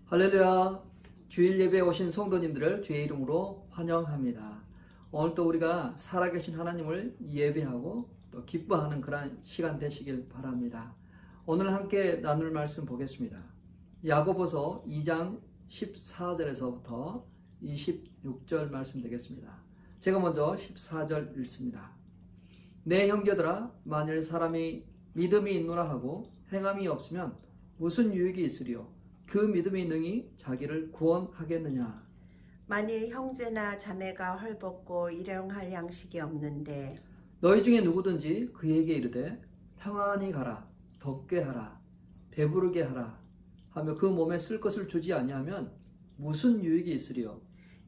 할렐루야. 주일 예배에 오신 성도님들을 주의 이름으로 환영합니다. 오늘 또 우리가 살아계신 하나님을 예배하고 또 기뻐하는 그런 시간 되시길 바랍니다. 오늘 함께 나눌 말씀 보겠습니다. 야고보서 2장 14절에서부터 26절 말씀 되겠습니다. 제가 먼저 14절 읽습니다. 내 형제들아, 만일 사람이 믿음이 있노라 하고 행함이 없으면 무슨 유익이 있으리요? 그 믿음이 능히 자기를 구원하겠느냐? 만일 형제나 자매가 헐벗고 일용할 양식이 없는데 너희 중에 누구든지 그에게 이르되 평안히 가라, 덥게 하라, 배부르게 하라 하며 그 몸에 쓸 것을 주지 아니하면 무슨 유익이 있으리요?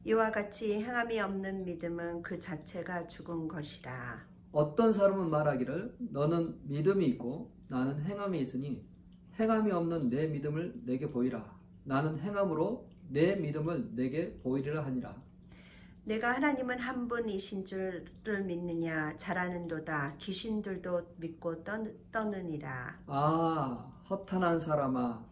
이와 같이 행함이 없는 믿음은 그 자체가 죽은 것이라. 어떤 사람은 말하기를 너는 믿음이 있고 나는 행함이 있으니 행함이 없는 내 믿음을 내게 보이라. 나는 행함으로 내 믿음을 내게 보이리라 하니라. 내가 하나님은 한 분이신 줄을 믿느냐? 잘하는도다. 귀신들도 믿고 떠느니라. 아, 허탄한 사람아,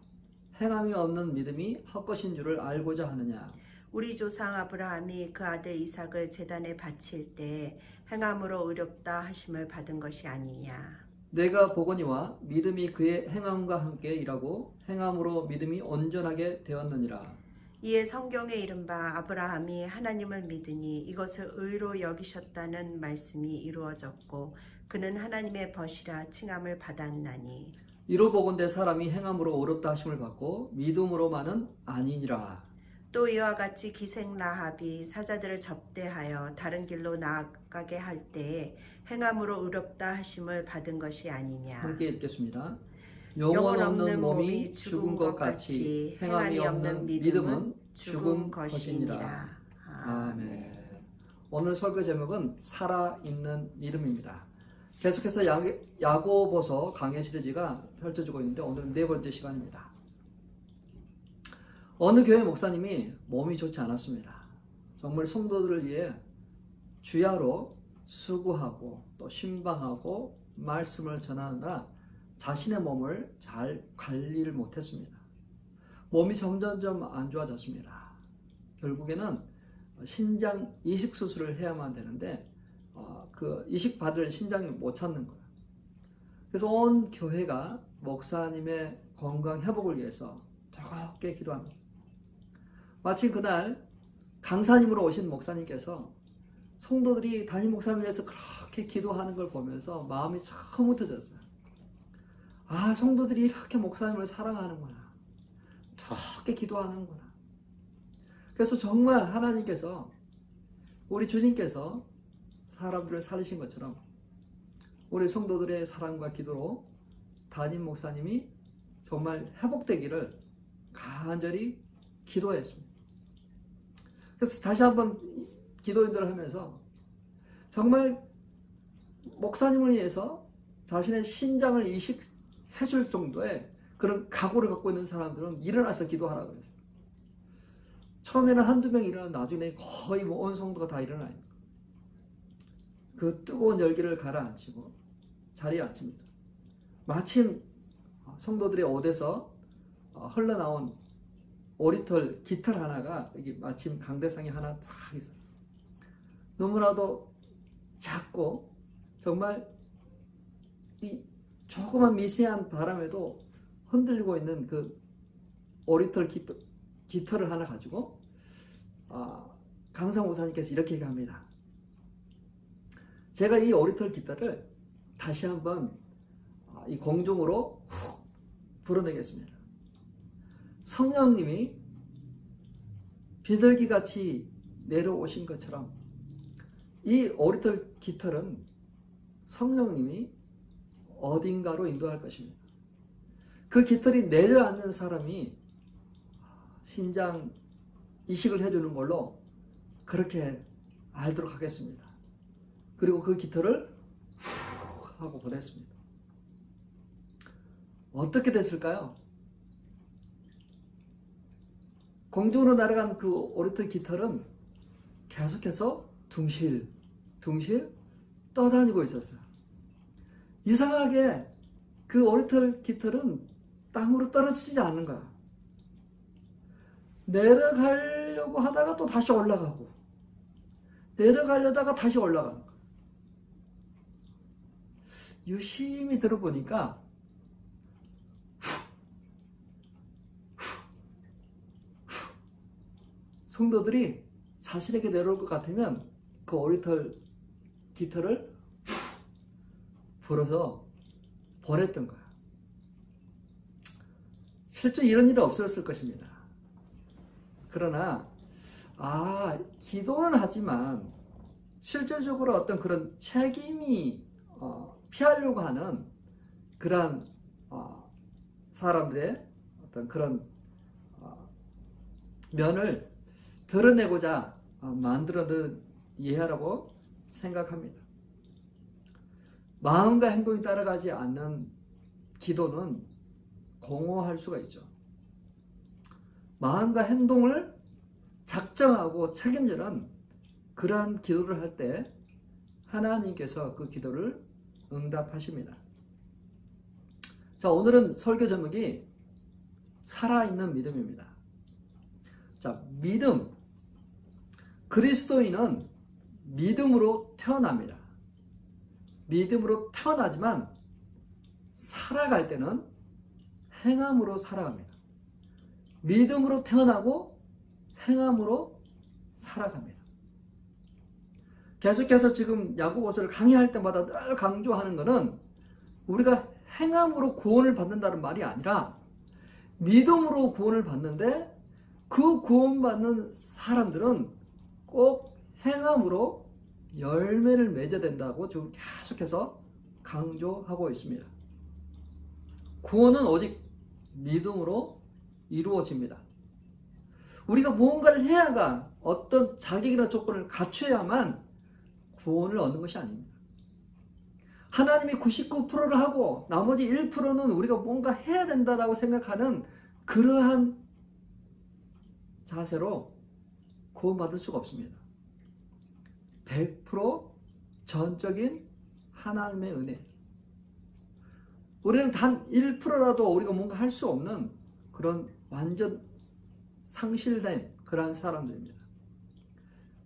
행함이 없는 믿음이 헛것인 줄을 알고자 하느냐? 우리 조상 아브라함이 그 아들 이삭을 제단에 바칠 때 행함으로 의롭다 하심을 받은 것이 아니냐? 내가 보거니와 믿음이 그의 행함과 함께 일하고 행함으로 믿음이 온전하게 되었느니라. 이에 성경에 이른바 아브라함이 하나님을 믿으니 이것을 의로 여기셨다는 말씀이 이루어졌고 그는 하나님의 벗이라 칭함을 받았나니. 이로 보건대 사람이 행함으로 의롭다 하심을 받고 믿음으로만은 아니니라. 또 이와 같이 기생 라합이 사자들을 접대하여 다른 길로 나아가게 할 때에 행함으로 의롭다 하심을 받은 것이 아니냐. 함께 읽겠습니다. 영혼 없는 몸이 죽은 것 같이 행함이 없는 믿음은 죽은 것이니라. 아멘. 오늘 설교 제목은 살아있는 믿음입니다. 계속해서 야고보서 강해 시리즈가 펼쳐지고 있는데 오늘은 네 번째 시간입니다. 어느 교회 목사님이 몸이 좋지 않았습니다. 정말 성도들을 위해 주야로 수고하고 또 신방하고 말씀을 전하느라 자신의 몸을 잘 관리를 못했습니다. 몸이 점점점 안 좋아졌습니다. 결국에는 신장 이식 수술을 해야만 되는데 그 이식 받을 신장이 못 찾는 거예요. 그래서 온 교회가 목사님의 건강 회복을 위해서 뜨겁게 기도합니다. 마침 그날 강사님으로 오신 목사님께서 성도들이 담임 목사님을 위해서 그렇게 기도하는 걸 보면서 마음이 참 흐뭇해졌어요. 아, 성도들이 이렇게 목사님을 사랑하는구나. 그렇게 기도하는구나. 그래서 정말 하나님께서 우리 주님께서 사람들을 살리신 것처럼 우리 성도들의 사랑과 기도로 담임 목사님이 정말 회복되기를 간절히 기도했습니다. 그래서 다시 한번 기도인들을 하면서 정말 목사님을 위해서 자신의 신장을 이식해줄 정도의 그런 각오를 갖고 있는 사람들은 일어나서 기도하라고 그랬어요. 처음에는 한두 명 일어나면 나중에 거의 온 성도가 다 일어나요. 그 뜨거운 열기를 가라앉히고 자리에 앉힙니다. 마침 성도들의 옷에서 흘러나온 오리털 깃털 하나가 여기 마침 강대상에 하나 딱 있어요. 너무나도 작고 정말 이 조그만 미세한 바람에도 흔들리고 있는 그 오리털 깃털을 하나 가지고 강상 목사님께서 이렇게 얘기합니다. 제가 이 오리털 깃털을 다시 한번 이 공중으로 훅 불어내겠습니다. 성령님이 비둘기같이 내려오신 것처럼 이 오리털 깃털은 성령님이 어딘가로 인도할 것입니다. 그 깃털이 내려앉는 사람이 신장 이식을 해주는 걸로 그렇게 알도록 하겠습니다. 그리고 그 깃털을 후 하고 보냈습니다. 어떻게 됐을까요? 공중으로 날아간 그 오리털 깃털은 계속해서 둥실 떠다니고 있었어요. 이상하게 그 오리털 깃털은 땅으로 떨어지지 않는 거야. 내려가려고 하다가 또 다시 올라가고, 내려가려다가 다시 올라가는 거예요. 유심히 들어보니까 성도들이 자신에게 내려올 것 같으면 그 오리털 깃털을 불어서 보냈던 거야. 실제 이런 일은 없었을 것입니다. 그러나 기도는 하지만 실질적으로 어떤 그런 책임이 피하려고 하는 그러한 사람들의 어떤 그런 면을 드러내고자 만들어둔 예화라고 생각합니다. 마음과 행동이 따라가지 않는 기도는 공허할 수가 있죠. 마음과 행동을 작정하고 책임지는 그러한 기도를 할 때 하나님께서 그 기도를 응답하십니다. 자, 오늘은 설교 제목이 살아있는 믿음입니다. 자, 믿음. 그리스도인은 믿음으로 태어납니다. 믿음으로 태어나지만 살아갈 때는 행함으로 살아갑니다. 믿음으로 태어나고 행함으로 살아갑니다. 계속해서 지금 야고보서를 강의할 때마다 늘 강조하는 것은 우리가 행함으로 구원을 받는다는 말이 아니라 믿음으로 구원을 받는데 그 구원받는 사람들은 꼭 행함으로 열매를 맺어야 된다고 지금 계속해서 강조하고 있습니다. 구원은 오직 믿음으로 이루어집니다. 우리가 무언가를 해야가 어떤 자격이나 조건을 갖춰야만 구원을 얻는 것이 아닙니다. 하나님이 99%를 하고 나머지 1%는 우리가 뭔가 해야 된다고 생각하는 그러한 자세로 구원받을 수가 없습니다. 100% 전적인 하나님의 은혜. 우리는 단 1%라도 우리가 뭔가 할 수 없는 그런 완전 상실된 그러한 사람들입니다.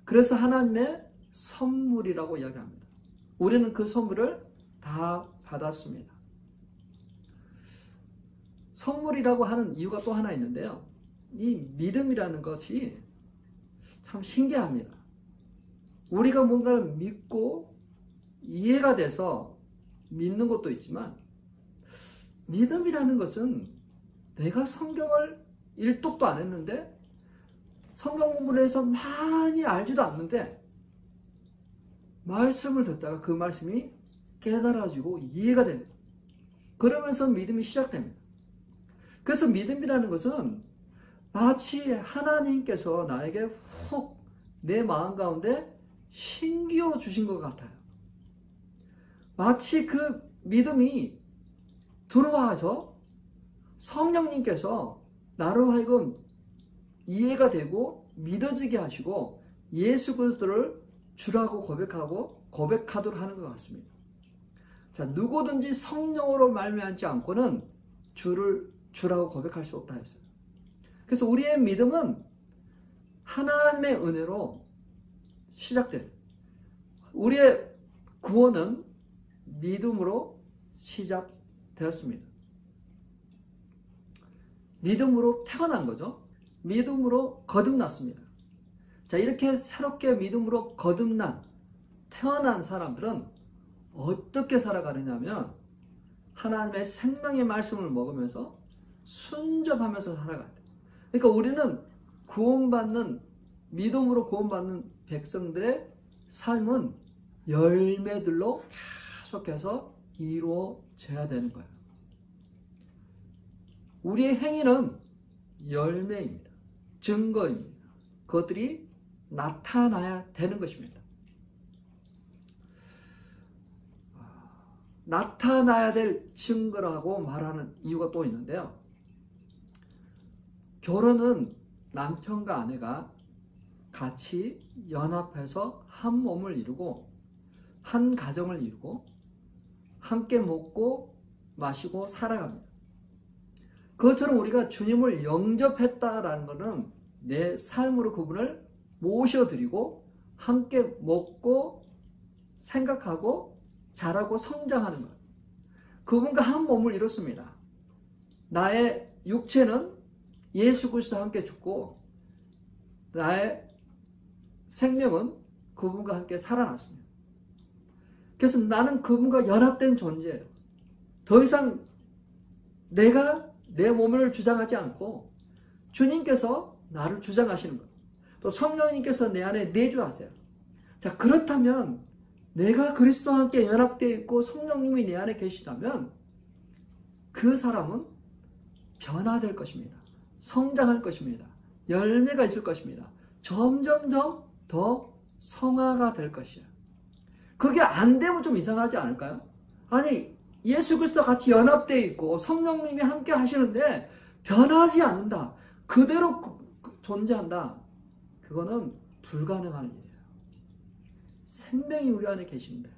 그래서 하나님의 선물이라고 이야기합니다. 우리는 그 선물을 다 받았습니다. 선물이라고 하는 이유가 또 하나 있는데요. 이 믿음이라는 것이 참 신기합니다. 우리가 뭔가를 믿고 이해가 돼서 믿는 것도 있지만 믿음이라는 것은 내가 성경을 일독도 안 했는데 성경 공부를 해서 많이 알지도 않는데 말씀을 듣다가 그 말씀이 깨달아지고 이해가 됩니다. 그러면서 믿음이 시작됩니다. 그래서 믿음이라는 것은 마치 하나님께서 나에게 훅 내 마음 가운데 신기어 주신 것 같아요. 마치 그 믿음이 들어와서 성령님께서 나로 하여금 이해가 되고 믿어지게 하시고 예수 그리스도를 주라고 고백하도록 하는 것 같습니다. 자, 누구든지 성령으로 말미암지 않고는 주를 주라고 고백할 수 없다 했어요. 그래서 우리의 믿음은 하나님의 은혜로 시작돼요. 우리의 구원은 믿음으로 시작되었습니다. 믿음으로 태어난 거죠. 믿음으로 거듭났습니다. 자, 이렇게 새롭게 믿음으로 거듭난 태어난 사람들은 어떻게 살아가느냐면 하나님의 생명의 말씀을 먹으면서 순종하면서 살아가야 돼요. 그러니까 우리는 구원받는 믿음으로 구원받는 백성들의 삶은 열매들로 계속해서 이루어져야 되는 거예요. 우리의 행위는 열매입니다. 증거입니다. 그것들이 나타나야 되는 것입니다. 나타나야 될 증거라고 말하는 이유가 또 있는데요. 결혼은 남편과 아내가 같이 연합해서 한 몸을 이루고 한 가정을 이루고 함께 먹고 마시고 살아갑니다. 그것처럼 우리가 주님을 영접했다라는 것은 내 삶으로 그분을 모셔드리고 함께 먹고 생각하고 자라고 성장하는 것. 그분과 한 몸을 이뤘습니다. 나의 육체는 예수 그리스도와 함께 죽고 나의 생명은 그분과 함께 살아났습니다. 그래서 나는 그분과 연합된 존재예요. 더 이상 내가 내 몸을 주장하지 않고 주님께서 나를 주장하시는 것. 또 성령님께서 내 안에 내주하세요. 자, 그렇다면 내가 그리스도와 함께 연합되어 있고 성령님이 내 안에 계시다면 그 사람은 변화될 것입니다. 성장할 것입니다. 열매가 있을 것입니다. 점점점 더 성화가 될 것이에요. 그게 안 되면 좀 이상하지 않을까요? 아니, 예수 그리스도와 같이 연합되어 있고 성령님이 함께 하시는데 변하지 않는다. 그대로 존재한다. 그거는 불가능한 일이에요. 생명이 우리 안에 계시는데,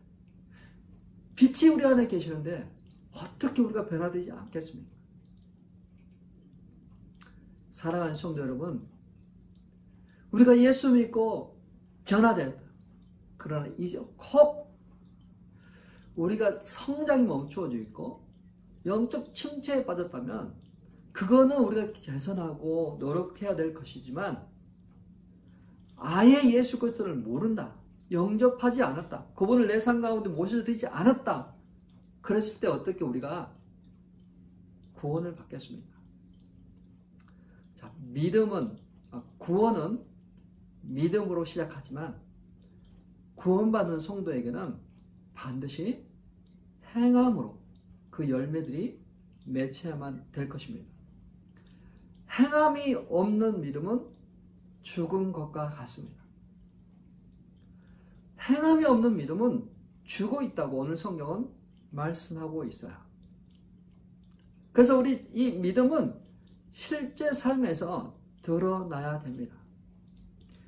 빛이 우리 안에 계시는데 어떻게 우리가 변화되지 않겠습니까? 사랑하는 성도 여러분, 우리가 예수 믿고 변화됐다. 그러나 이제 혹 우리가 성장이 멈추어져 있고 영적 침체에 빠졌다면 그거는 우리가 개선하고 노력해야 될 것이지만 아예 예수 그리스도를 모른다. 영접하지 않았다. 그분을 내 삶 가운데 모셔드리지 않았다. 그랬을 때 어떻게 우리가 구원을 받겠습니까? 자, 구원은 믿음으로 시작하지만 구원받은 성도에게는 반드시 행함으로 그 열매들이 맺혀야만 될 것입니다. 행함이 없는 믿음은 죽은 것과 같습니다. 행함이 없는 믿음은 죽어 있다고 오늘 성경은 말씀하고 있어요. 그래서 우리 이 믿음은 실제 삶에서 드러나야 됩니다.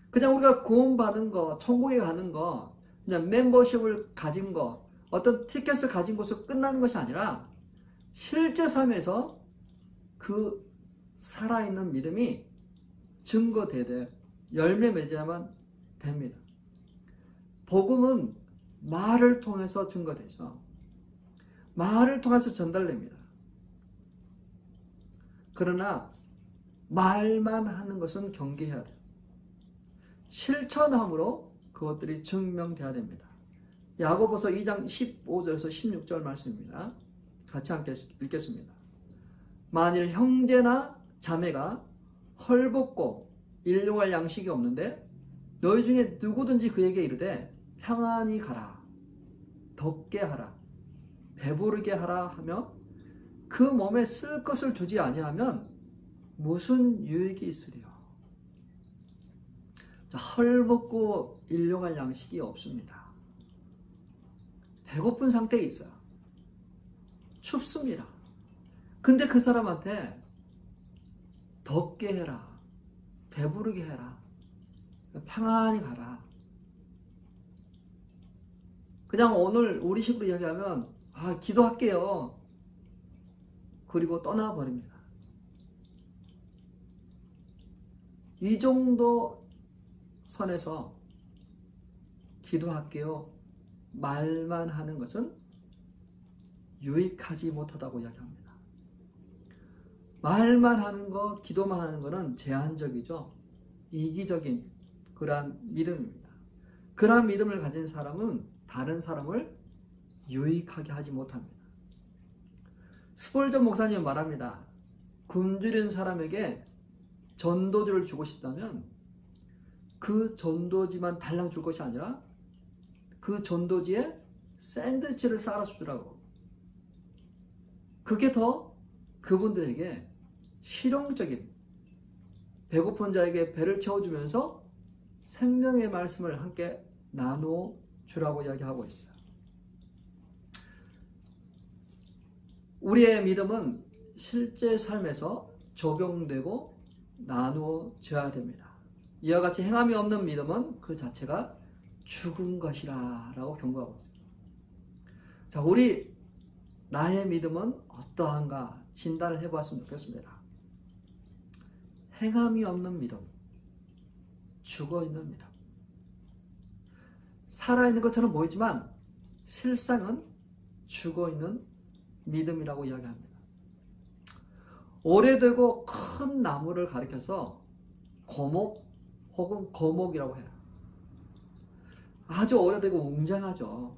그냥 우리가 구원받은 거, 천국에 가는 거, 그냥 멤버십을 가진 거, 어떤 티켓을 가진 것으로 끝나는 것이 아니라 실제 삶에서 그 살아있는 믿음이 증거되되 열매 맺어야만 됩니다. 복음은 말을 통해서 증거되죠. 말을 통해서 전달됩니다. 그러나 말만 하는 것은 경계해야 돼요. 실천함으로 그것들이 증명되어야 됩니다. 야고보서 2장 15절에서 16절 말씀입니다. 같이 함께 읽겠습니다. 만일 형제나 자매가 헐벗고 일용할 양식이 없는데 너희 중에 누구든지 그에게 이르되 평안히 가라, 덥게 하라, 배부르게 하라 하며 그 몸에 쓸 것을 주지 아니하면 무슨 유익이 있으리요? 자, 헐벗고 일용할 양식이 없습니다. 배고픈 상태에 있어요. 춥습니다. 근데 그 사람한테 덥게 해라, 배부르게 해라, 평안히 가라. 그냥 오늘 우리식으로 이야기하면 기도할게요. 그리고 떠나버립니다. 이 정도 선에서 기도할게요. 말만 하는 것은 유익하지 못하다고 이야기합니다. 말만 하는 거, 기도만 하는 것은 제한적이죠. 이기적인 그러한 믿음입니다. 그러한 믿음을 가진 사람은 다른 사람을 유익하게 하지 못합니다. 스폴전 목사님 말합니다. 굶주린 사람에게 전도지를 주고 싶다면 그 전도지만 달랑 줄 것이 아니라 그 전도지에 샌드위치를 쌀아서 주라고. 그게 더 그분들에게 실용적인, 배고픈 자에게 배를 채워주면서 생명의 말씀을 함께 나누어 주라고 이야기하고 있어요. 우리의 믿음은 실제 삶에서 적용되고 나누어져야 됩니다. 이와 같이 행함이 없는 믿음은 그 자체가 죽은 것이라 라고 경고하고 있습니다. 자, 우리 나의 믿음은 어떠한가 진단을 해보았으면 좋겠습니다. 행함이 없는 믿음, 죽어있는 믿음. 살아있는 것처럼 보이지만 실상은 죽어있는 믿음이라고 이야기합니다. 오래되고 큰 나무를 가리켜서 고목 혹은 거목이라고 해요. 아주 오래되고 웅장하죠.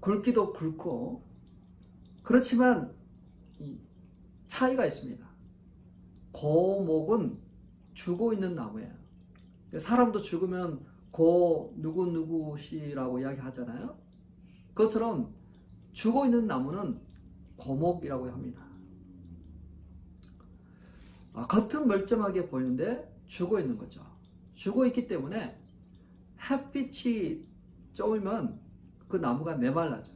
굵기도 굵고, 그렇지만 차이가 있습니다. 고목은 죽어있는 나무예요. 사람도 죽으면 고 누구누구시라고 이야기하잖아요. 그것처럼 죽어있는 나무는 고목이라고 합니다. 겉은 멀쩡하게 보이는데 죽어있는 거죠. 죽어있기 때문에 햇빛이 쬐면 그 나무가 메말라져.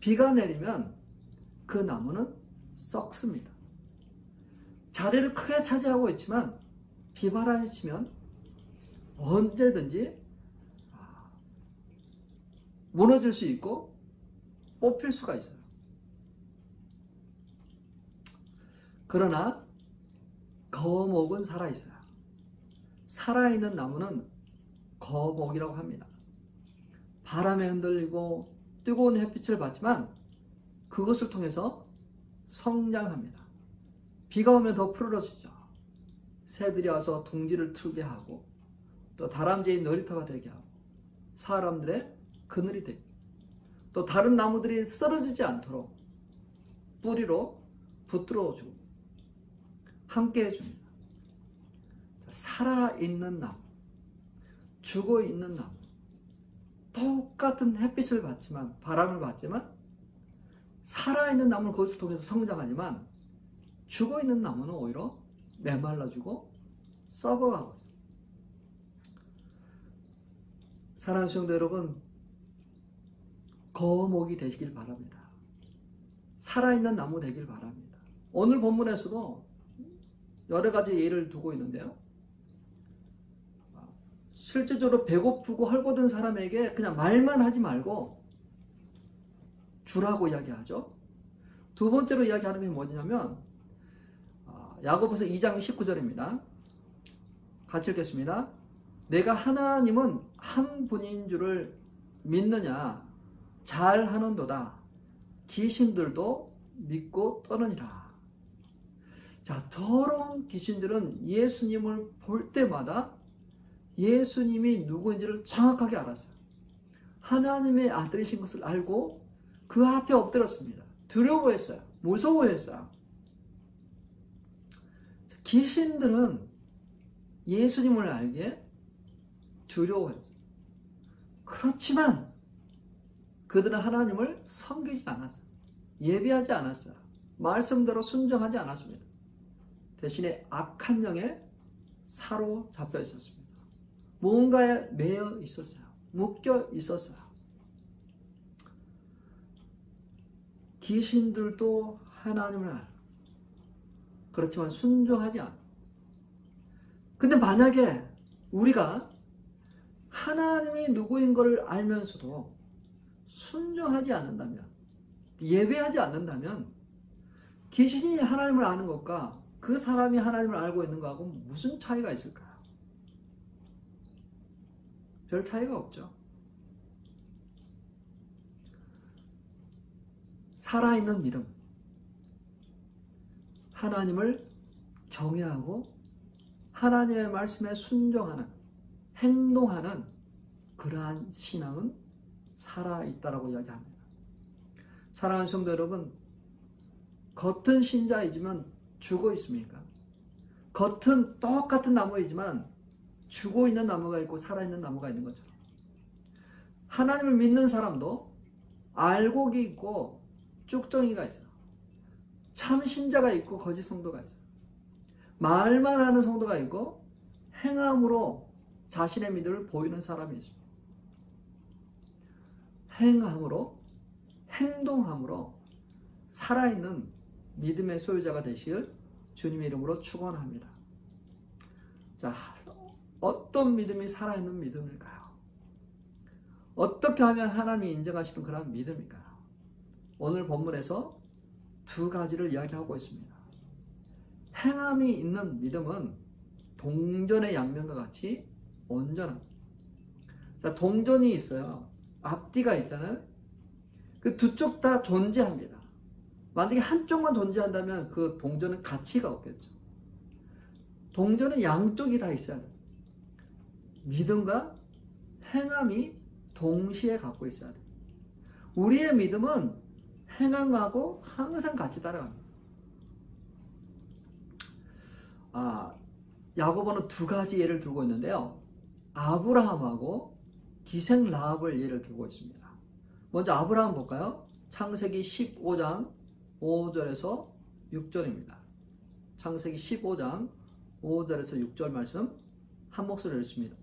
비가 내리면 그 나무는 썩습니다. 자리를 크게 차지하고 있지만 비바람이 치면 언제든지 무너질 수 있고 뽑힐 수가 있어요. 그러나 거목은 살아있어요. 살아있는 나무는 거목이라고 합니다. 바람에 흔들리고 뜨거운 햇빛을 받지만 그것을 통해서 성장합니다. 비가 오면 더 푸르러지죠. 새들이 와서 둥지를 틀게 하고 또 다람쥐의 놀이터가 되게 하고 사람들의 그늘이 되고 또 다른 나무들이 쓰러지지 않도록 뿌리로 붙들어주고 함께 해줍니다. 살아있는 나무, 죽어있는 나무, 똑같은 햇빛을 받지만, 바람을 받지만 살아있는 나무는 그것을 통해서 성장하지만 죽어있는 나무는 오히려 메말라지고 썩어가고 있어요. 사랑하는 성도 여러분, 거목이 되시길 바랍니다. 살아있는 나무 되길 바랍니다. 오늘 본문에서도 여러 가지 예를 두고 있는데요. 실제적으로 배고프고 헐벗은 사람에게 그냥 말만 하지 말고 주라고 이야기하죠. 두 번째로 이야기하는 게 뭐냐면 야고보서 2장 19절입니다. 같이 읽겠습니다. 내가 하나님은 한 분인 줄을 믿느냐? 잘하는도다. 귀신들도 믿고 떠느니라. 자, 더러운 귀신들은 예수님을 볼 때마다 예수님이 누구인지를 정확하게 알았어요. 하나님의 아들이신 것을 알고 그 앞에 엎드렸습니다. 두려워했어요. 무서워했어요. 귀신들은 예수님을 알기에 두려워했어요. 그렇지만 그들은 하나님을 섬기지 않았어요. 예배하지 않았어요. 말씀대로 순종하지 않았습니다. 대신에 악한 영에 사로잡혀 있었습니다. 무언가에 매여 있었어요. 묶여 있었어요. 귀신들도 하나님을 알고 그렇지만 순종하지 않아요. 근데 만약에 우리가 하나님이 누구인 것을 알면서도 순종하지 않는다면, 예배하지 않는다면 귀신이 하나님을 아는 것과 그 사람이 하나님을 알고 있는 것하고 무슨 차이가 있을까요? 별 차이가 없죠. 살아있는 믿음, 하나님을 경외하고 하나님의 말씀에 순종하는, 행동하는 그러한 신앙은 살아있다라고 이야기합니다. 사랑하는 성도 여러분, 겉은 신자이지만 죽어 있습니까? 겉은 똑같은 나무이지만 죽어 있는 나무가 있고 살아있는 나무가 있는 것처럼 하나님을 믿는 사람도 알곡이 있고 쭉정이가 있어요. 참 신자가 있고 거짓 성도가 있어요. 말만 하는 성도가 있고 행함으로 자신의 믿음을 보이는 사람이 있습니다. 행함으로, 행동함으로 살아있는 믿음의 소유자가 되시길 주님의 이름으로 축원합니다. 자, 어떤 믿음이 살아있는 믿음일까요? 어떻게 하면 하나님이 인정하시는 그런 믿음일까요? 오늘 본문에서 두 가지를 이야기하고 있습니다. 행함이 있는 믿음은 동전의 양면과 같이 온전합니다. 자, 동전이 있어요. 앞뒤가 있잖아요. 그 두 쪽 다 존재합니다. 만약에 한쪽만 존재한다면 그 동전은 가치가 없겠죠. 동전은 양쪽이 다 있어야 돼요. 믿음과 행함이 동시에 갖고 있어야 돼요. 우리의 믿음은 행함하고 항상 같이 따라갑니다. 야고보는 두 가지 예를 들고 있는데요. 아브라함하고 기생 라합을 예를 들고 있습니다. 먼저 아브라함 볼까요? 창세기 15장 5절에서 6절입니다. 창세기 15장 5절에서 6절 말씀 한 목소리로 읽습니다.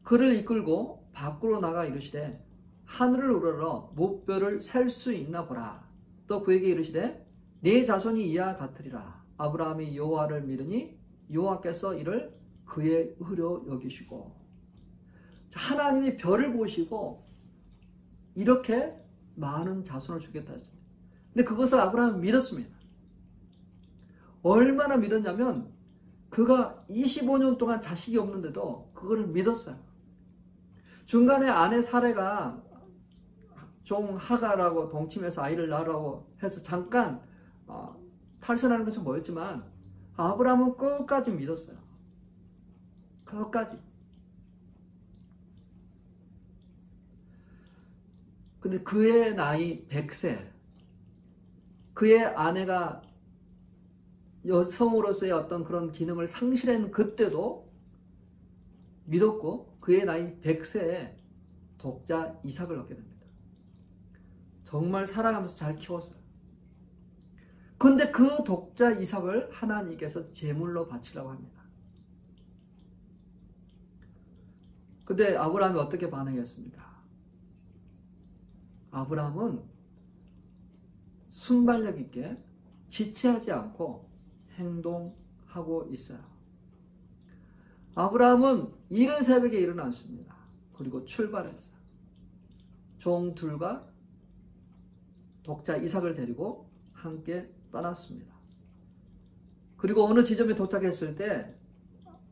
그를 이끌고 밖으로 나가 이르시되 하늘을 우러러 무뼈를 셀 수 있나 보라. 또 그에게 이르시되 네 자손이 이와 같으리라. 아브라함이 여호와를 믿으니 여호와께서 이를 그의 의로 여기시고. 하나님이 별을 보시고 이렇게 많은 자손을 주겠다 했습니다. 근데 그것을 아브라함이 믿었습니다. 얼마나 믿었냐면 그가 25년 동안 자식이 없는데도 그거를 믿었어요. 중간에 아내 사례가 종 하가라고 동침해서 아이를 낳으라고 해서 잠깐 탈선하는 것은 뭐였지만 아브라함은 끝까지 믿었어요. 끝까지. 근데 그의 나이 100세, 그의 아내가 여성으로서의 어떤 그런 기능을 상실한 그때도 믿었고 그의 나이 100세에 독자 이삭을 얻게 됩니다. 정말 살아가면서 잘 키웠어요. 그런데 그 독자 이삭을 하나님께서 제물로 바치라고 합니다. 근데 아브라함이 어떻게 반응했습니까? 아브라함은 순발력 있게 지체하지 않고 행동하고 있어요. 아브라함은 이른 새벽에 일어났습니다. 그리고 출발했어요. 종 둘과 독자 이삭을 데리고 함께 떠났습니다. 그리고 어느 지점에 도착했을 때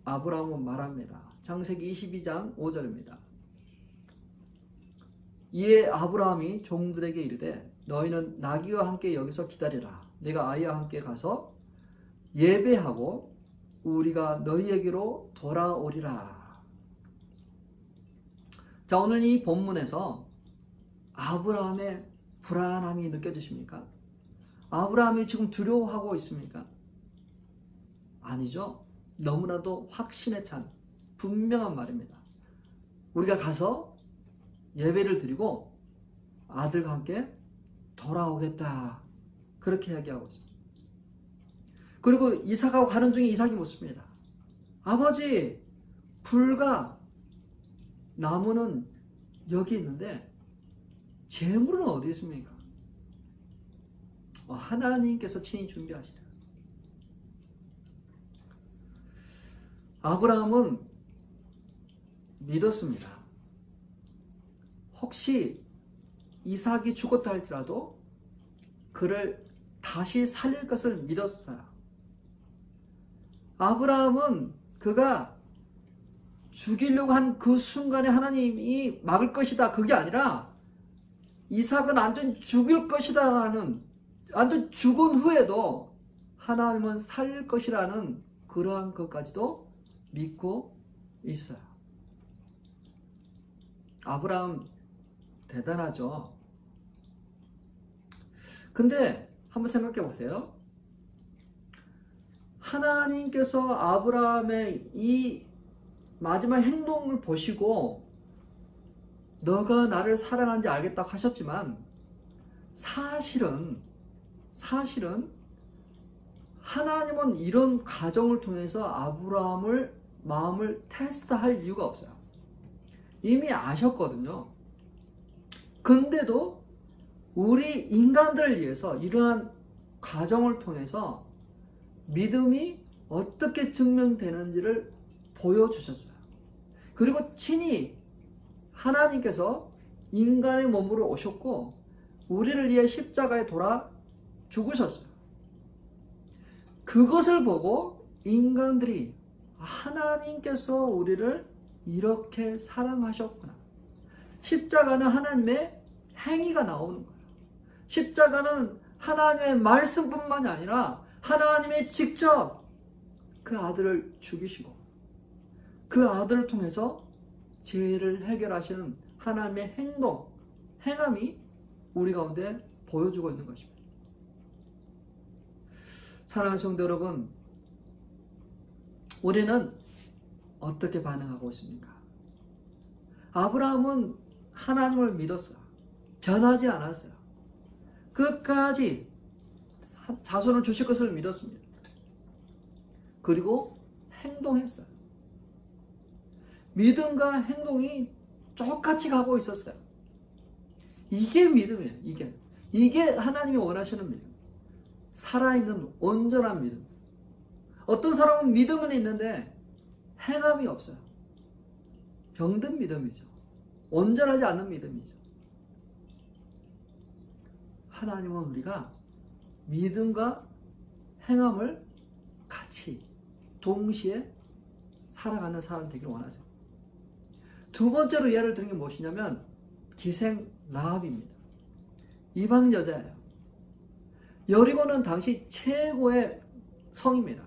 아브라함은 말합니다. 창세기 22장 5절입니다. 이에 아브라함이 종들에게 이르되 너희는 나귀와 함께 여기서 기다리라. 내가 아이와 함께 가서 예배하고 우리가 너희에게로 돌아오리라. 자, 오늘 이 본문에서 아브라함의 불안함이 느껴지십니까? 아브라함이 지금 두려워하고 있습니까? 아니죠. 너무나도 확신에 찬 분명한 말입니다. 우리가 가서 예배를 드리고 아들과 함께 돌아오겠다. 그렇게 이야기하고 있습니다. 그리고 이삭하고 가는 중에 이삭이 묻습니다. 아버지, 불과 나무는 여기 있는데 재물은 어디 있습니까? 하나님께서 친히 준비하시라. 아브라함은 믿었습니다. 혹시 이삭이 죽었다 할지라도 그를 다시 살릴 것을 믿었어요. 아브라함은 그가 죽이려고 한 그 순간에 하나님이 막을 것이다, 그게 아니라 이삭은 완전 죽일 것이다 하는, 완전 죽은 후에도 하나님은 살릴 것이라는 그러한 것까지도 믿고 있어요. 아브라함 대단하죠. 근데 한번 생각해 보세요. 하나님께서 아브라함의 이 마지막 행동을 보시고 너가 나를 사랑하는지 알겠다고 하셨지만 사실은 하나님은 이런 과정을 통해서 아브라함을 마음을 테스트할 이유가 없어요. 이미 아셨거든요. 근데도 우리 인간들을 위해서 이러한 과정을 통해서 믿음이 어떻게 증명되는지를 보여주셨어요. 그리고 친히 하나님께서 인간의 몸으로 오셨고 우리를 위해 십자가에 돌아 죽으셨어요. 그 그것을 보고 인간들이 하나님께서 우리를 이렇게 사랑하셨구나. 십자가는 하나님의 행위가 나오는 거예요. 십자가는 하나님의 말씀뿐만이 아니라 하나님이 직접 그 아들을 죽이시고 그 아들을 통해서 죄를 해결하시는 하나님의 행동, 행함이 우리 가운데 보여주고 있는 것입니다. 사랑하는 성도 여러분, 우리는 어떻게 반응하고 있습니까? 아브라함은 하나님을 믿었어요. 변하지 않았어요. 끝까지 자손을 주실 것을 믿었습니다. 그리고 행동했어요. 믿음과 행동이 똑같이 가고 있었어요. 이게 믿음이에요. 이게 하나님이 원하시는 믿음. 살아있는 온전한 믿음. 어떤 사람은 믿음은 있는데 행함이 없어요. 병든 믿음이죠. 온전하지 않는 믿음이죠. 하나님은 우리가 믿음과 행함을 같이 동시에 살아가는 사람 되길 원하세요. 두 번째로 예를 드는 게 무엇이냐면 기생 라합입니다. 이방 여자예요. 여리고는 당시 최고의 성입니다.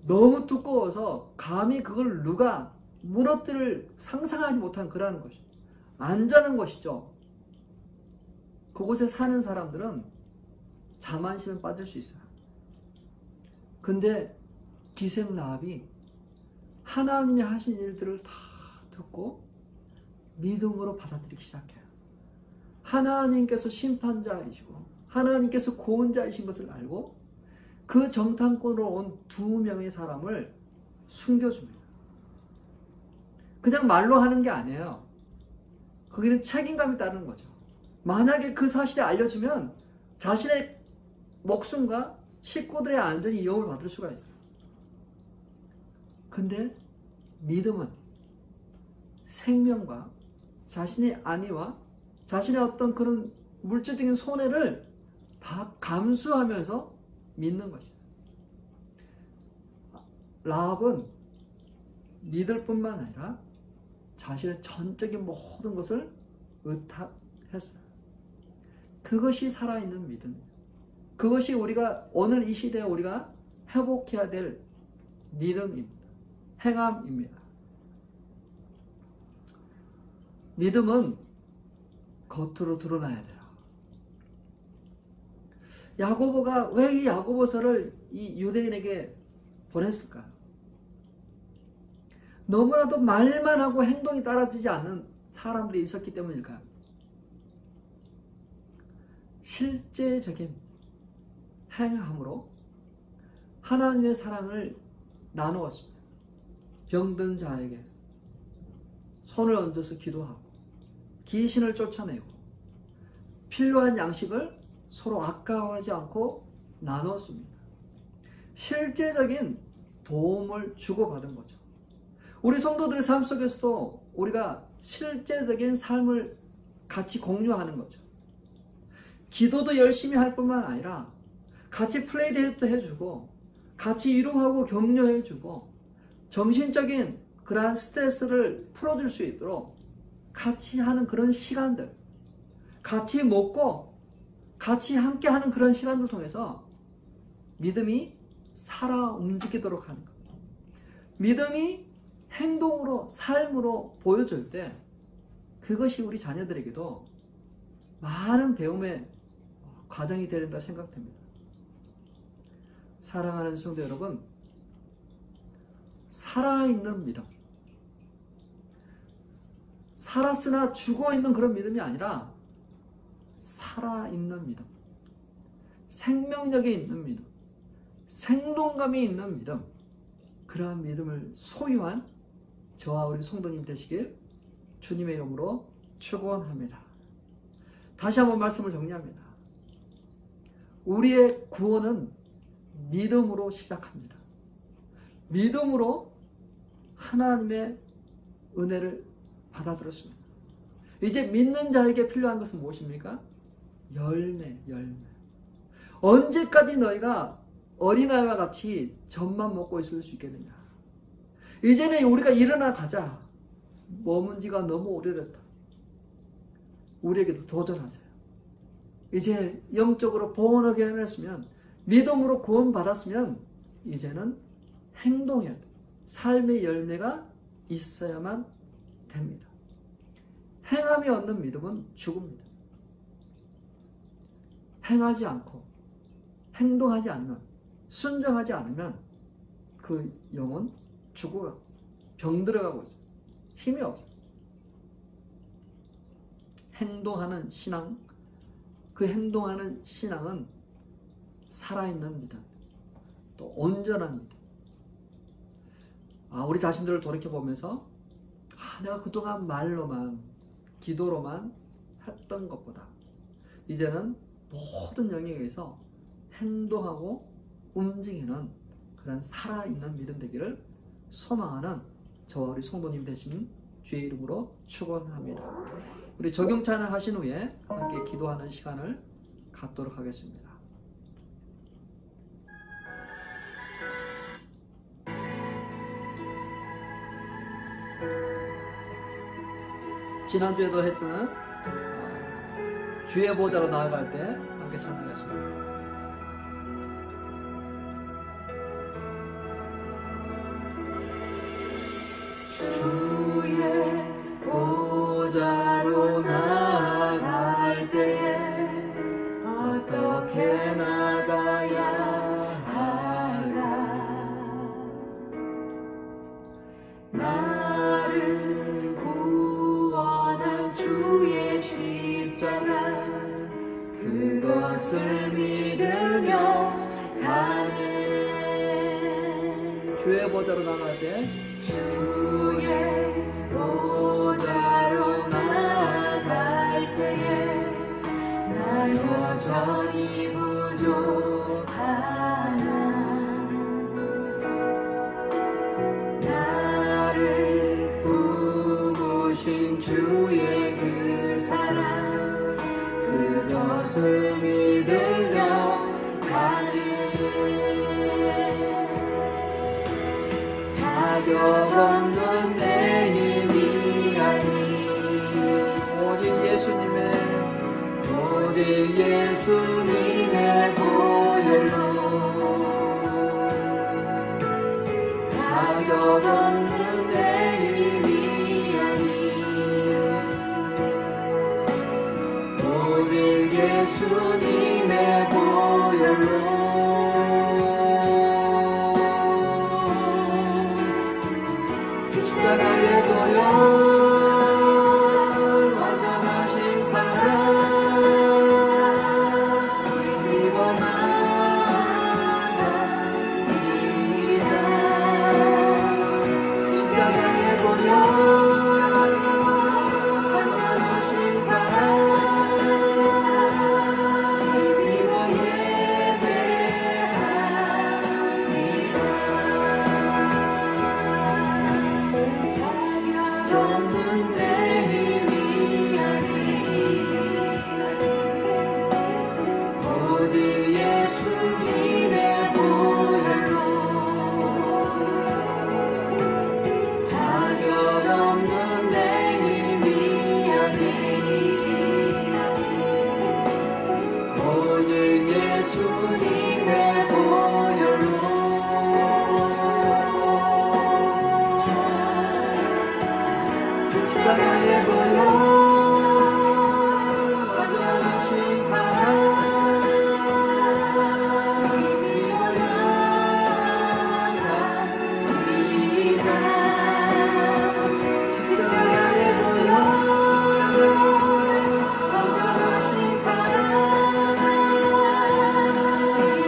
너무 두꺼워서 감히 그걸 누가 무너뜨릴 상상하지 못한 그러한 것이죠. 안전한 것이죠. 그곳에 사는 사람들은 자만심에 빠질 수 있어요. 근데 기생 라합이 하나님이 하신 일들을 다 듣고 믿음으로 받아들이기 시작해요. 하나님께서 심판자이시고 하나님께서 구원자이신 것을 알고 그 정탐꾼으로 온 2명의 사람을 숨겨줍니다. 그냥 말로 하는 게 아니에요. 거기는 책임감이 따르는 거죠. 만약에 그 사실이 알려지면 자신의 목숨과 식구들의 안전이 위협을 받을 수가 있어요. 근데 믿음은 생명과 자신의 안위와 자신의 어떤 그런 물질적인 손해를 다 감수하면서 믿는 것이에요. 라합은 믿을 뿐만 아니라 자신의 전적인 모든 것을 의탁했어요. 그것이 살아있는 믿음이에요. 그것이 우리가 오늘 이 시대에 우리가 회복해야 될 믿음입니다. 행함입니다. 믿음은 겉으로 드러나야 돼요. 야고보가 왜 이 야고보서를 이 유대인에게 보냈을까요? 너무나도 말만 하고 행동이 따라지지 않는 사람들이 있었기 때문일까요? 실제적인 행함으로 하나님의 사랑을 나누었습니다. 병든 자에게 손을 얹어서 기도하고 귀신을 쫓아내고 필요한 양식을 서로 아까워하지 않고 나눴습니다. 실제적인 도움을 주고받은 거죠. 우리 성도들의 삶 속에서도 우리가 실제적인 삶을 같이 공유하는 거죠. 기도도 열심히 할 뿐만 아니라 같이 플레이데이트도 해주고 같이 위로하고 격려해주고 정신적인 그러한 스트레스를 풀어줄 수 있도록 같이 하는 그런 시간들, 같이 먹고 같이 함께하는 그런 시간들 통해서 믿음이 살아 움직이도록 하는 것. 믿음이 행동으로, 삶으로 보여줄 때 그것이 우리 자녀들에게도 많은 배움의 과정이 되야 된다 생각됩니다. 사랑하는 성도 여러분, 살아있는 믿음, 살았으나 죽어있는 그런 믿음이 아니라 살아있는 믿음, 생명력이 있는 믿음, 생동감이 있는 믿음, 그러한 믿음을 소유한 저와 우리 성도님 되시길 주님의 이름으로 축원합니다. 다시 한번 말씀을 정리합니다. 우리의 구원은 믿음으로 시작합니다. 믿음으로 하나님의 은혜를 받아들였습니다. 이제 믿는 자에게 필요한 것은 무엇입니까? 열매. 언제까지 너희가 어린아이와 같이 젖만 먹고 있을 수 있겠느냐. 이제는 우리가 일어나 가자. 머문 지가 너무 오래됐다. 우리에게도 도전하세요. 이제 영적으로 본어게임 했으면, 믿음으로 구원받았으면 이제는 행동해야 돼. 삶의 열매가 있어야만 됩니다. 행함이 없는 믿음은 죽음입니다. 행하지 않고 행동하지 않으면, 순종하지 않으면 그 영은 죽어가고 병들어가고 있어요. 힘이 없어요. 행동하는 신앙, 그 행동하는 신앙은 살아있는 믿음, 또 온전한 믿음. 우리 자신들을 돌이켜보면서 내가 그동안 말로만, 기도로만 했던 것보다 이제는 모든 영역에서 행동하고 움직이는 그런 살아있는 믿음 되기를 소망하는 저와 우리 성도님 되신 주의 이름으로 축원합니다. 우리 적용 찬양 하신 후에 함께 기도하는 시간을 갖도록 하겠습니다. 지난주에도 했던 주의 보좌로 나아갈 때 함께 찬양했습니다. 주의 보좌로 나아갈 때에 어떻게 나가야 할까? 나를 구원한 주의 십자가, 그것을 믿으며 가네. 주의 보좌로 나갈 때, 주의 보좌로 나갈 때에 나 여전히 부족하나. 나를 부으신 주의 그 사랑, 그것을 믿으며 가네. 자격 없는 내 힘이 아닌 오직 예수님의 보혈로, 자격 없는 내 힘이 아닌 오직 예수님의 보혈로 십자가의 보혈, 완전하신 사랑 입어 나갑니다. 십자가의 보혈, 완전하신 사랑 입어 예배합니다. 없는 내 힘이 아닌 오직 예수님의 보혈로, 자격 없는 내 힘이 아닌 오직 예수님의 보혈로 십자가의 보혈, 완전하신 사랑 입어 나갑니다. 십자가의 보혈, 완전하신 사랑 입어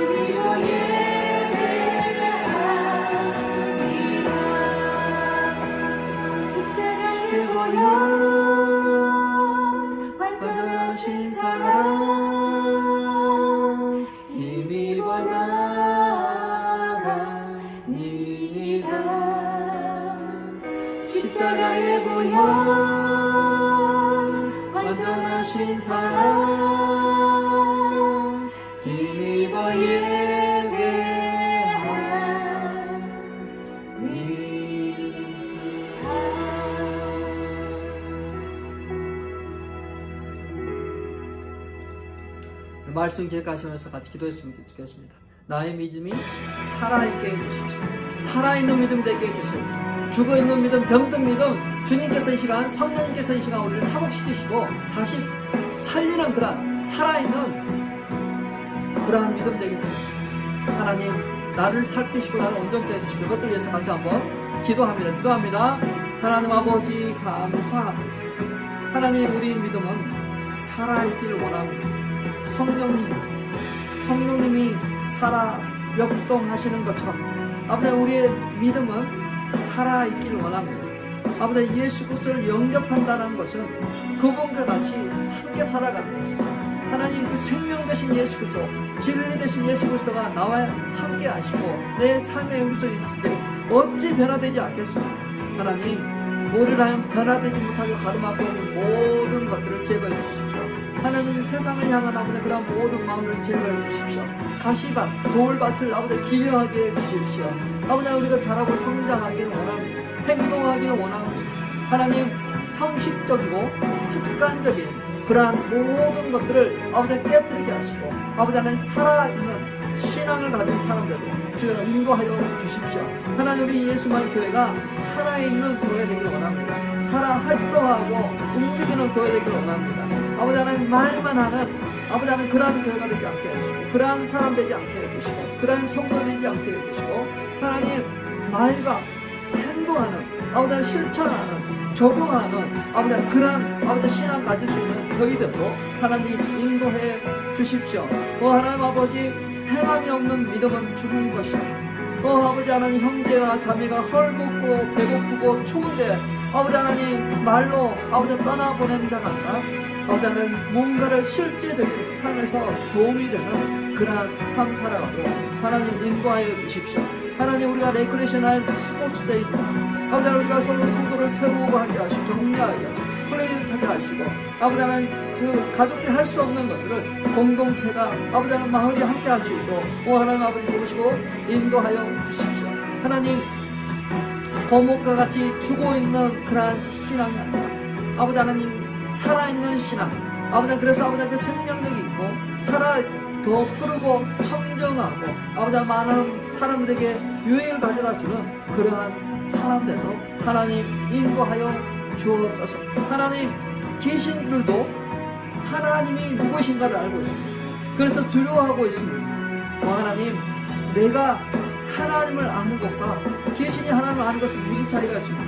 말씀 기억하시면서 같이 기도했으면 좋겠습니다. 나의 믿음이 살아있게 해주십시오. 살아있는 믿음 되게 해주십시오. 죽어있는 믿음, 병든 믿음, 주님께서 이 시간, 성령님께서 이 시간 우리를 회복시키시고 다시 살리는 그러한 살아있는 그러한 믿음 되게 해주십시오. 하나님, 나를 살피시고 나를 온전케 해주시고 그것들 위해서 같이 한번 기도합니다. 하나님 아버지 감사합니다. 하나님, 우리 믿음은 살아있기를 원합니다. 성령님이 살아 역동하시는 것처럼 아버지, 우리의 믿음은 살아있기를 원합니다. 아버지, 예수 그리스도를 영접한다는 것은 그분과 같이 함께 살아가는 것입니다. 하나님, 그 생명 되신 예수 그리스도, 진리 되신 예수 그리스도가 나와 함께 하시고 내 삶의 영속에 있을 때 어찌 변화되지 않겠습니까? 하나님, 우리를 하여 변화되지 못하게 가로막고 있는 모든 것들을 제거해 주십시오. 하나님, 세상을 향한 아버지 그런 모든 마음을 제거해 주십시오. 가시밭, 돌밭을 아버지 기여하게 해주십시오. 아버지, 우리가 자라고 성장하기를 원합니다. 행동하기를 원합니다. 하나님, 형식적이고 습관적인 그러한 모든 것들을 아버지 깨뜨리게 하시고 아버지, 하나님 살아있는 신앙을 가진 사람들로 주여 인도하여 주십시오. 하나님, 우리 예수만 교회가 살아있는 교회 되기를 원합니다. 살아 활동하고 움직이는 교회 되기를 원합니다. 아버지, 하나님 말만 하는 아버지, 하나님 그러한 교회가 되지 않게 해주시고 그러한 사람 되지 않게 해주시고 그러한 성도 되지 않게 해주시고 하나님, 말과 행동하는 아버지, 하나님 실천하는 적용하는 아버지, 그러한 아버지 신앙 가질 수 있는 저희들도 하나님 인도해 주십시오. 하나님 아버지, 행함이 없는 믿음은 죽은 것이다. 아버지 하나님, 형제와 자매가 헐벗고 배고프고 추운데 아버지 하나님 말로 아버지 떠나보낸 자가 아니라 아버지 하나님 뭔가를 실제적인 삶에서 도움이 되는 그러한 삶 살아가도록 하나님 인도하여 주십시오. 하나님, 우리가 레크레이션할 스포츠 데이지 아버지 하나님, 우리가 서로 성도를 세우고 하게 하시고 정리하게 하시고 플레이하게 하시고 아버지 하나님, 그 가족들이 할 수 없는 것들을 공동체가 아버지 하나님 마을이 함께 할 수 있도록 하나님 아버지 보시고 인도하여 주십시오. 하나님, 거목과 같이 죽어있는 그러한 신앙이 아니라 아버지 하나님 살아있는 신앙 아버지, 그래서 아버지 그 생명력이 있고 살아 더 푸르고 청정하고 아버지 많은 사람들에게 유익을 가져다주는 그러한 사람들로 하나님 인도하여 주옵소서. 하나님, 계신들도 하나님이 누구신가를 알고 있습니다. 그래서 두려워하고 있습니다. 하나님, 내가 하나님을 아는 것과 계신이 하나님을 아는 것은 무슨 차이가 있습니까?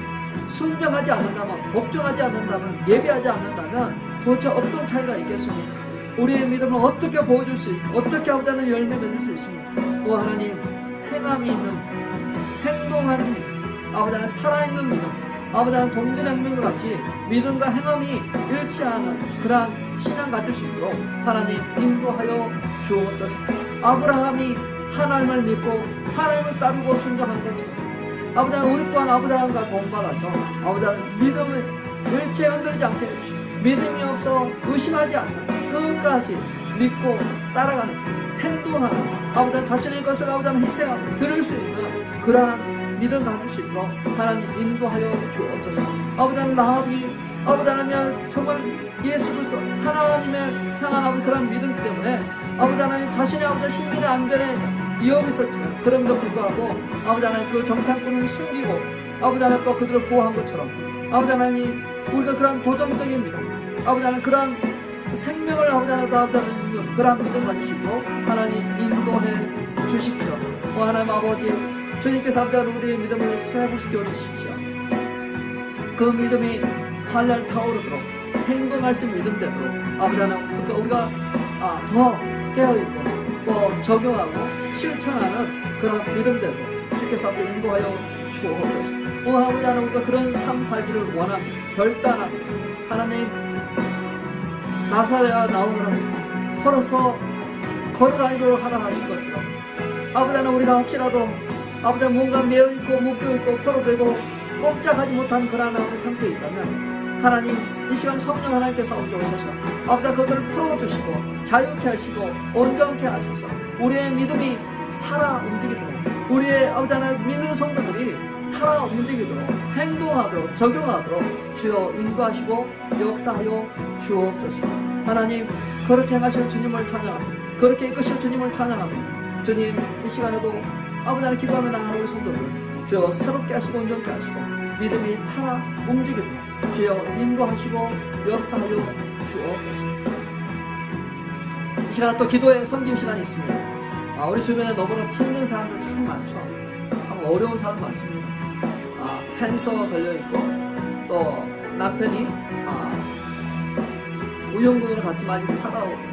순종하지 않는다면, 복종하지 않는다면, 예배하지 않는다면 도대체 어떤 차이가 있겠습니까? 우리의 믿음을 어떻게 보여줄 수 있고 어떻게 아버지는 열매 맺을 수 있습니까? 하나님, 행함이 있는 행동하는 아버지는 살아있는 믿음 아버지는 동전행명과 같이 믿음과 행함이 일치하는 그러한 신앙 가질 수 있도록 하나님 인도하여 주옵소서. 아브라함이 하나님을 믿고 하나님을 따르고 순종한 것처럼 아버지는 우리 또한 아브라함과 본받아서 아버지는 믿음을 일체 흔들지 않게 해주시고 믿음이 없어 의심하지 않는 끝까지 믿고 따라가는 행동하는 아버지 자신의 것을 아버지 희생하고 들을 수 있는 그러한 믿음 가질 수 있도록 하나님 인도하여 주옵소서. 아버지 라합이 아버지 하나님 정말 예수 그리스도 하나님의 향한 아버지 그런 믿음 때문에 아버지 하나님 자신의 아버지 신민의 안전에 위험이 있었지만 그럼에도 불구하고 아버지 하나님 그 정탐꾼을 숨기고 아버지 하나님 또 그들을 보호한 것처럼 아버지 하나님 우리가 그런 도전적인 믿음 아버지 하나님 그런 생명을 아버지 하나님 그런 믿음 가질 수 있도록 하나님 인도해 주십시오. 하나님 아버지 주님께서 아버지 우리의 믿음을 회복시켜 주십시오. 그 믿음이 활활 타오르도록 행동할 수 있는 믿음 되도록 아버지 하나님 우리가 더 깨어있고 또 적용하고 실천하는 그런 믿음 되도록 주께서 아버지 인도하여 주옵소서. 아버지 하나님 우리가 그런 삶 살기를 원합니다. 결단합니다. 하나님 나사렛 나오느라 걸어서 걸어다니도록 하라 하신 것처럼 아버지 하나님 우리가 혹시라도 아버지 뭔가 매어있고 묶여있고 포로되고 꼼짝하지 못한 그러한 상태에 있다면 하나님 이 시간 성령 하나님께서 우리 오셔서 아버지 그것을 풀어주시고 자유케 하시고 온전케 하셔서 우리의 믿음이 살아 움직이도록, 우리의 아버지 하나님 믿는 성도들이 살아 움직이도록, 행동하도록, 적용하도록 주여 인도하시고 역사하여 주옵소서. 하나님, 그렇게 행하실 주님을 찬양합니다. 그렇게 이끄실 주님을 찬양합니다. 주님, 이 시간에도 아버지 하나님 기도하며 나가는 우리 성도들 주여 새롭게 하시고 온전케 하시고 믿음이 살아 움직이도록 주여 인도하시고 역사하여 주옵소서. 이 시간에 또 기도의 섬김 시간이 있습니다. 우리 주변에 너무나 힘든 사람들 참 많죠. 참 어려운 사람 많습니다. 캔서 걸려있고 또 남편이 우영군으로 갔지만 아직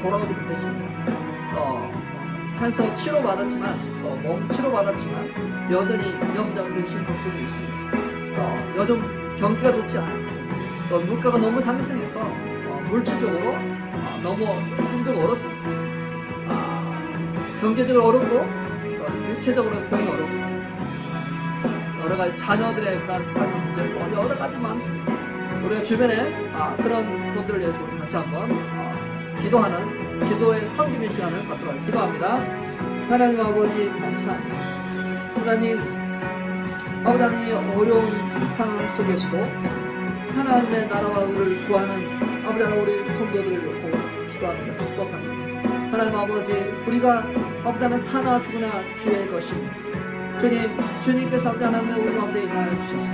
돌아오지 못했습니다. 또 캔서 치료받았지만 또 몸 치료받았지만 여전히 염증 근심 걱정이 있습니다. 또 요즘 경기가 좋지 않고 또 물가가 너무 상승해서 물질적으로 너무 힘들고 어렵습니다. 경제적으로 어렵고 육체적으로 병이 어렵고 여러 가지 자녀들의 그런 삶의 문제고 여러 가지 많습니다. 우리가 주변에 그런 분들을 위해서 우리 같이 한번 기도하는 기도의 섬김의 시간을 갖도록 기도합니다. 하나님 아버지 감사합니다. 하나님 아버지 하나님 어려운 상황 속에서도 하나님의 나라와 의를 구하는 아버지 하나님 우리 성도들을 놓고 기도합니다. 축복합니다. 하나님 아버지 우리가 아버지 하나님 사나 죽으나 주의 것입니다. 주님, 주님께서 아버지 하나님 우리 가운데 임하여 주셔서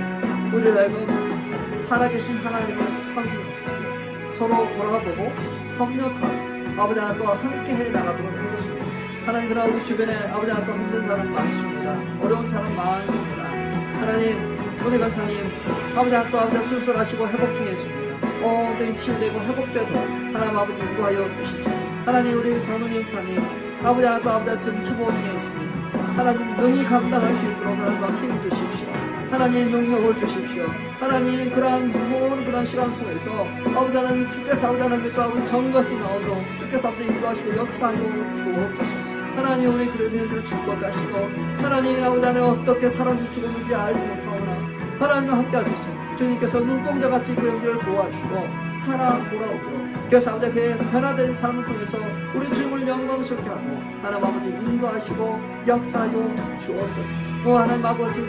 우리를 하여금 살아계신 하나님을 섬기는 서로 돌아보고 협력하고 아버지 하나님과 함께 해 나가도록 해주십니다. 하나님 그러나 우리 주변에 아버지 하나님과 힘든 사람 많습니다. 어려운 사람 많습니다. 하나님 우리 간사님 아버지 하나님과 아버지 수술하시고 회복 중에 있습니다. 온전히 치유되고 회복되도록 하나님 아버지 인도하여 주십시오. 하나님 우리 장로님 하나님 아버지 하나님과 아버지 지금 기도 중에 있습니다. 하나님 능히 감당할 수 있도록 하나님과 힘 주십시오. 하나님 능력을 주십시오. 하나님 그러한 무거운 그런 시간 통해서 아버지 하나님 주께서 아버지 하나님 또 아버지 정것이 나오도록 주께서 아버지 인도하시고 역사하여 주옵소서. 하나님 우리 그들을 축복하시고 하나님 아버지 하나님 어떻게 살았는지 죽었는지 알지 못하오나 하나님과 함께 하소서. 주님께서 눈동자같이 그 영혼을 보호하시고 살아 돌아오도록 그래서 아버지 그의 변화된 삶을 통해서 우리 주님을 영광스럽게 하고 하나님 아버지 인도하시고 역사하여 주옵소서. 하나님 아버지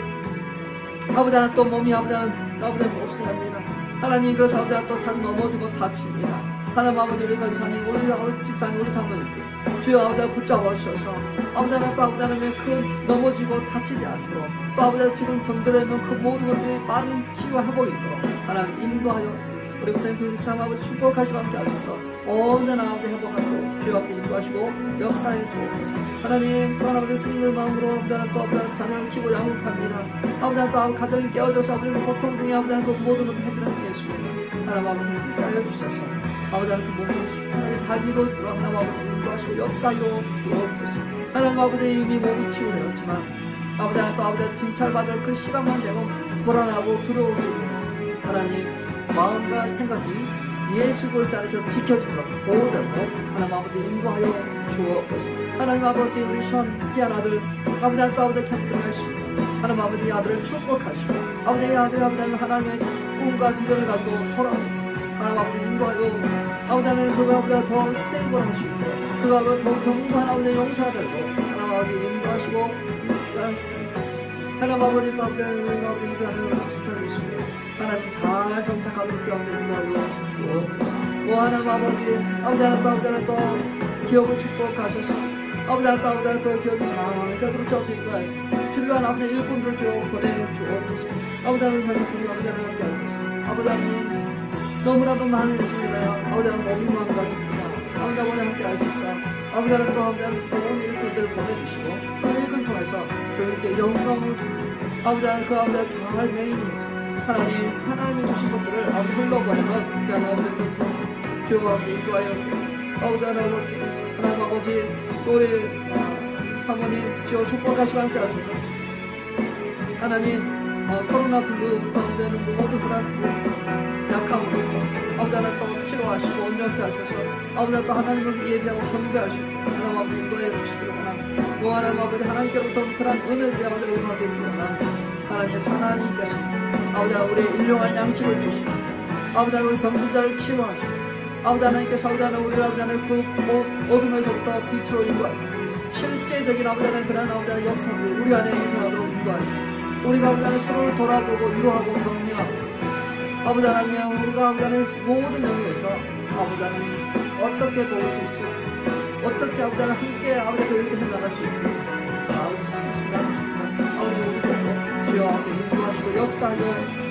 하나님 또 몸이 아버지 하나님 없습니다. 하나님 그래서 아버지 또 자주 넘어지고 다칩니다. 하나님 아버지 우리 간사님 우리 집사님 우리 장로님들 주여 아버지 붙잡아 주셔서 아버지 하나님 또 아버지 하나님의 그 넘어지고 다치지 않도록 또 아버지 지금 병들어 있는 그 모든 것들이 빠른 치유와 회복이 있도록 하나님 인도하여 우리 부모님 집사님 아버지 축복하시고 함께 하셔서 온전한 아버지 회복하고 주여 앞에 인도하시고 역사에 주옵소서. 하나님 또 아버지 스님의 마음으로 아버지 하나님 또 아버지 자녀를 키우고 양육합니다. 아버지 하나님 또 아버지 가정이 깨어져서 아버지 고통 중에 아버지 하나님 그 모든 것을 해결하시겠습니다. 하나님 아버지 함께 알려주셔서 아버지 하나님 그 몸을 하나님 잘 이루어지도록 하나님 아버지 인도하시고 역사로 주옵소서. 하나님 아버지 이미 몸이 치유되었지만 아버지 하나님 또 아버지 진찰받을 그 시간만 되고 불안하고 두려워지고 하나님 마음과 생각이 예수 그리스도 안에서 지켜주고 보호되고 하나님 아버지 인도하여 주옵소서. 하나님 아버지 우리 션 귀한 아들 아버지 하나님 또 아버지 캠핑하십니다. 하나님 아버지 아들을 축복하시고 아버지 아들 아버지 하나님의 꿈과 비전을 가지고 돌아옵니다. 하나님 아버지 인도하여 아버지 하나님 그거보다 더 스테이블 하시고 그거보다 더 견고한 아버지 용사가 되고 하나님 아버지 인도하시고 하나님 아버지 또 아버지 인도하여 주십니다. 하나님 잘 정착하도록 주 앞에 인도하여 주옵소서. 하나님 아버지 하나님 또 기업을 축복하셔서 아버지 하나님 또 기업이 잘 되도록 주 앞에 인도하여 필요한 아버지 일꾼들을 주 보내주옵소서. 아버지 하나님 잘했습니다. 아버지 하나님 함께 하소서. 아버지 하나님 너무나도 많은 일들이나요. 아버지 하나님 몸이 망가집니다. 아버지 하나님 함께 하소서. 아버지 하나님 또 아버지 하나님 좋은 일꾼들을 보내주시고 그 일꾼 통해서 주님께 영광을 아버지 하나님 그 아버지 잘 매이면서 하나님이 주신 것들을 아버지 흘러보내면 그 하나님들 괜찮아요. 주여 아버지 인도하여 아버지 하나님 아버지 또 우리 사모님 주여 축복하시고 함께 하소서. 하나님 코로나 블루 가운데는 모든 그런 약함으로 아버지 하나님 또 치료하시고 온전케 하셔서 아버지 하나님 또 하나님을 예배하고 경배하시고 하나님 아버지 인도해 주시기를 원합니다. 하나님 아버지 하나님께로부터 그런 은혜를 아버지 응하게 원합니다. 하나님께서 아버지 우리의 일용할 양식을 주시고 아버지 우리 병든 자를 치유하시고 아버지 하나님께서 아버지 우리 아버지 하나님 그 어둠에서부터 빛으로 인도하시고 실제적인 아버지 하나님 그런 아버지 하나님 역사를 우리 안에 일어나도록 인도하시고 우리가 아버지 하나님 서로를 돌아보고 위로하고 격려하고 아버지 하나님 우리가 아버지 하나님 모든 영역에서 아버지 하나님 어떻게 도울 수 있을까 어떻게 아버지 하나님 함께 아버지 하나님 해나갈 수 있을까 아버지 순간순간 아버지 우리도 주여 앞에 인도하시고 역사하여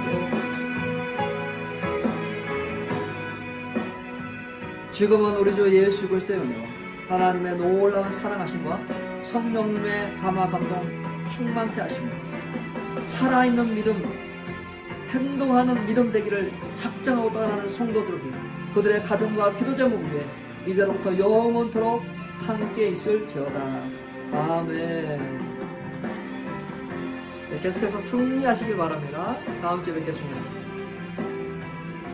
지금은 우리 주 예수 그리스도의 은혜와 하나님의 놀라운 사랑하심과 성령님의 감화 감동 충만케 하시며 살아있는 믿음 행동하는 믿음 되기를 작정하고 떠나는 성도들을 위해 그들의 가정과 기도 제목 위에 이제로부터 영원토록 함께 있을지어다. 아멘. 네, 계속해서 승리하시길 바랍니다. 다음 주에 뵙겠습니다.